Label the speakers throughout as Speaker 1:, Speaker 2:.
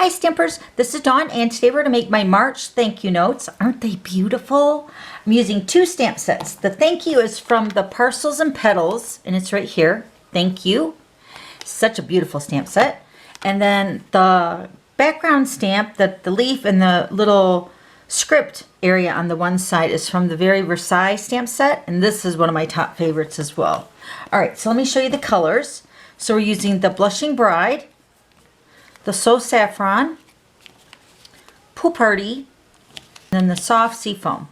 Speaker 1: Hi Stampers, this is Dawn and today we're going to make my March thank you notes. Aren't they beautiful? I'm using 2 stamp sets. The thank you is from the Parcels and Petals and it's right here. Thank you. Such a beautiful stamp set. And then the background stamp, the leaf and the little script area on the one side is from the Very Versailles stamp set, and this is one of my top favorites as well. Alright, so let me show you the colors. So we're using the Blushing Bride, the So Saffron, Pool Party, and then the Soft Seafoam.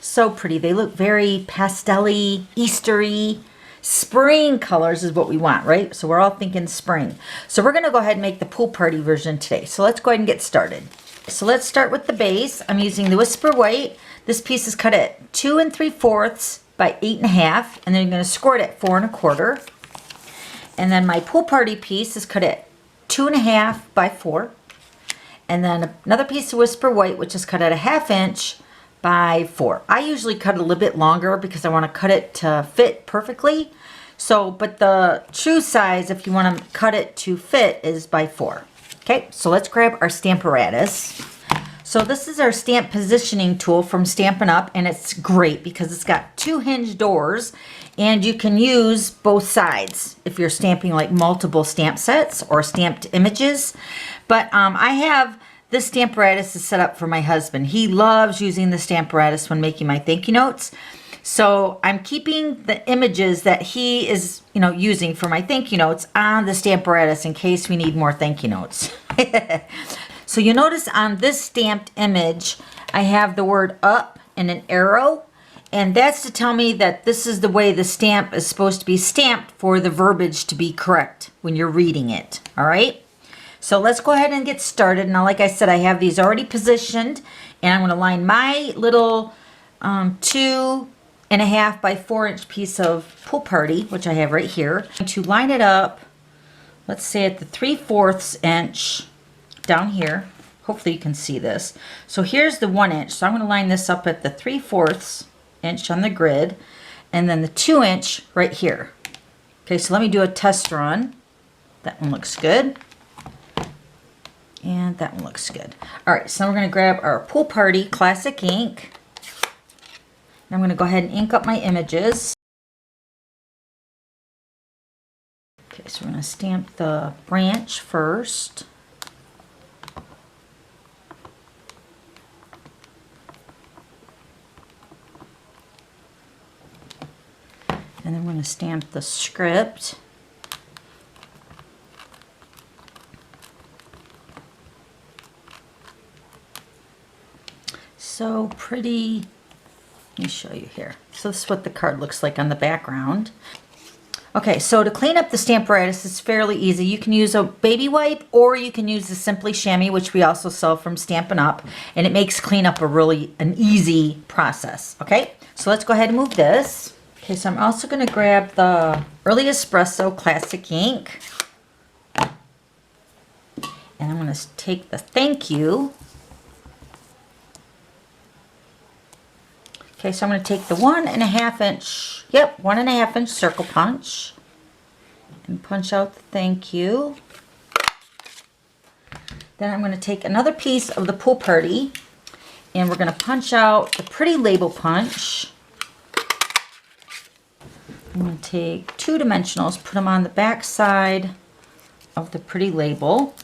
Speaker 1: So pretty. They look very pastel-y, Eastery. Spring colors is what we want, right? So we're all thinking spring. So we're going to go ahead and make the Pool Party version today. So let's go ahead and get started. So let's start with the base. I'm using the Whisper White. This piece is cut at 2 3/4 by 8 1/2, and then you're going to score it at 4 1/4. And then my Pool Party piece is cut at 2 1/2 by 4. And then another piece of Whisper White, which is cut at 1/2 inch by 4. I usually cut it a little bit longer because I want to cut it to fit perfectly. So, but the true size, if you want to cut it to fit, is by 4. Okay, so let's grab our Stamparatus. So this is our stamp positioning tool from Stampin' Up, and it's great because it's got 2 hinge doors, and you can use both sides if you're stamping like multiple stamp sets or stamped images. But I have this Stamparatus is set up for my husband. He loves using the Stamparatus when making my thank you notes. So I'm keeping the images that he is, using for my thank you notes on the Stamparatus in case we need more thank you notes. So you notice on this stamped image, I have the word up and an arrow. And that's to tell me that this is the way the stamp is supposed to be stamped for the verbiage to be correct when you're reading it. All right. So let's go ahead and get started. Now, like I said, I have these already positioned, and I'm going to line my little 2 1/2 by 4 inch piece of Pool Party, which I have right here, to line it up, let's say at the 3/4 inch down here. Hopefully you can see this. So here's the 1 inch. So I'm going to line this up at the 3/4 inch on the grid, and then the 2 inch right here. Okay, so let me do a test run. That one looks good. And that one looks good. All right, so we're going to grab our Pool Party Classic ink. And I'm going to go ahead and ink up my images. Okay, so we're going to stamp the branch first. And then we're going to stamp the script. So pretty. Let me show you here. So this is what the card looks like on the background. Okay, so to clean up the Stamparatus, it's fairly easy. You can use a baby wipe or you can use the Simply Chamois, which we also sell from Stampin' Up, and it makes cleanup an easy process. Okay, so let's go ahead and move this. Okay, so I'm also going to grab the Early Espresso Classic ink, and I'm going to take the thank you. Okay, so I'm going to take the 1 1/2 inch, 1 1/2 inch circle punch and punch out the thank you. Then I'm going to take another piece of the Pool Party and we're going to punch out the pretty label punch. I'm going to take 2 dimensionals, put them on the back side of the pretty label.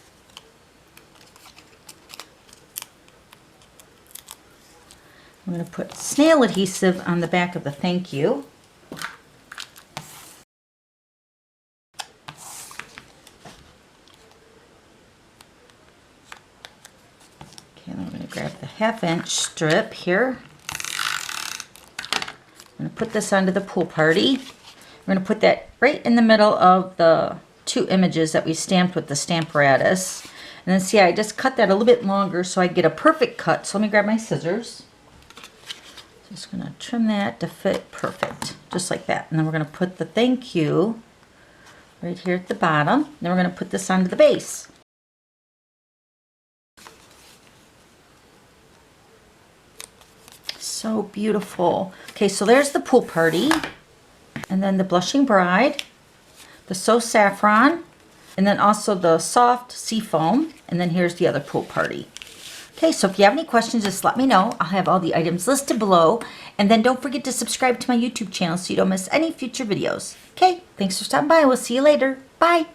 Speaker 1: I'm going to put snail adhesive on the back of the thank you. Okay, then I'm going to grab the 1/2 inch strip here. I'm going to put this onto the Pool Party. I'm going to put that right in the middle of the 2 images that we stamped with the Stamparatus. And then see, I just cut that a little bit longer so I get a perfect cut. So let me grab my scissors. Just going to trim that to fit perfect, just like that. And then we're going to put the thank you right here at the bottom. Then we're going to put this onto the base. So beautiful. Okay, so there's the Pool Party, and then the Blushing Bride, the So Saffron, and then also the Soft Seafoam. And then here's the other pool party. Okay, so if you have any questions, just let me know. I'll have all the items listed below. And then don't forget to subscribe to my YouTube channel so you don't miss any future videos. Okay, thanks for stopping by. We'll see you later. Bye.